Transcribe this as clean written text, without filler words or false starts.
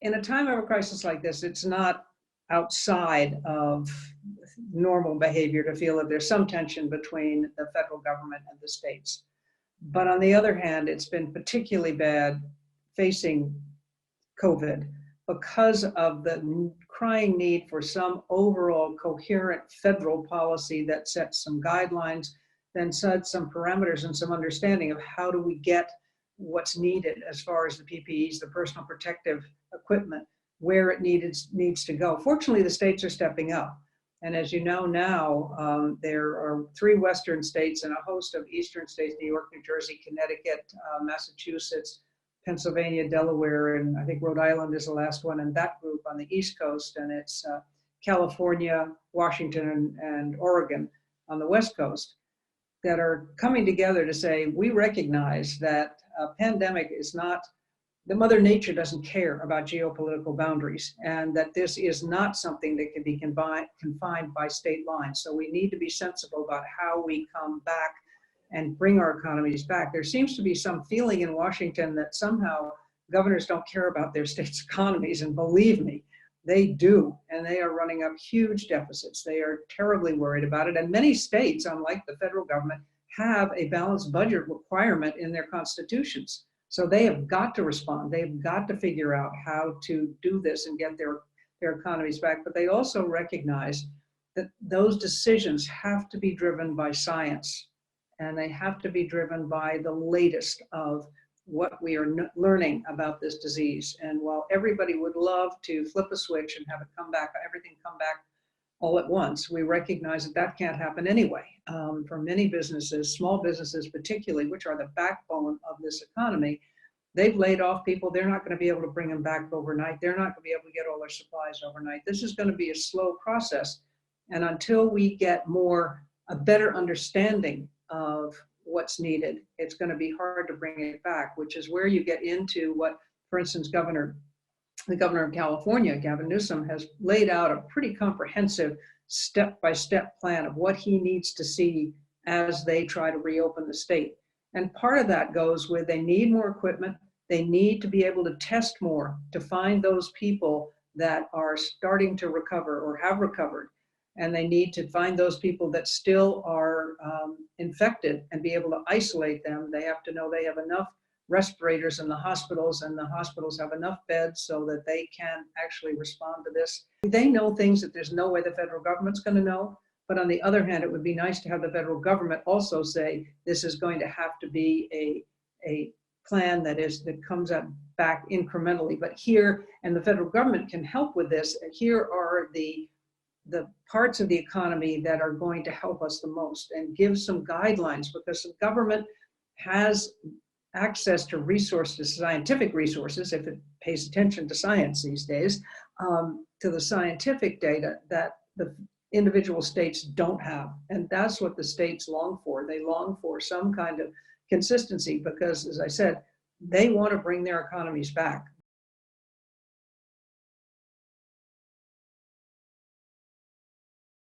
In a time of a crisis like this, it's not outside of normal behavior to feel that there's some tension between the federal government and the states. But on the other hand, it's been particularly bad facing COVID because of the crying need for some overall coherent federal policy that sets some guidelines, then sets some parameters and some understanding of how do we get what's needed as far as the PPEs, the personal protective equipment, where it needs to go. Fortunately, the states are stepping up. And as you know now, there are 3 Western states and a host of Eastern states, New York, New Jersey, Connecticut, Massachusetts, Pennsylvania, Delaware, and I think Rhode Island is the last one in that group on the East Coast, and it's California, Washington, and Oregon on the West Coast that are coming together to say, we recognize that a pandemic is not, the Mother Nature doesn't care about geopolitical boundaries, and that this is not something that can be confined by state lines. So we need to be sensible about how we come back and bring our economies back. There seems to be some feeling in Washington that somehow governors don't care about their state's economies, and believe me, they do, and they are running up huge deficits. They are terribly worried about it, and many states, unlike the federal government, have a balanced budget requirement in their constitutions. So they have got to respond. They've got to figure out how to do this and get their economies back, but they also recognize that those decisions have to be driven by science, and they have to be driven by the latest of what we are learning about this disease. And while everybody would love to flip a switch and have it come back, everything come back all at once, we recognize that that can't happen anyway. For many businesses, small businesses particularly, which are the backbone of this economy, they've laid off people. They're not going to be able to bring them back overnight. They're not going to be able to get all their supplies overnight. This is going to be a slow process. And until we get a better understanding of what's needed, it's going to be hard to bring it back, which is where you get into what, for instance, the governor of California, Gavin Newsom, has laid out a pretty comprehensive step-by-step plan of what he needs to see as they try to reopen the state. And part of that goes with they need more equipment. They need to be able to test more to find those people that are starting to recover or have recovered. And they need to find those people that still are infected and be able to isolate them. They have to know they have enough respirators in the hospitals, and the hospitals have enough beds so that they can actually respond to this. They know things that there's no way the federal government's going to know. But on the other hand, it would be nice to have the federal government also say this is going to have to be a plan that comes up back incrementally. But here, and the federal government can help with this, here are the parts of the economy that are going to help us the most, and give some guidelines, because the government has access to resources, scientific resources, if it pays attention to science these days, to the scientific data that the individual states don't have. And that's what the states long for. They long for some kind of consistency because, as I said, they want to bring their economies back.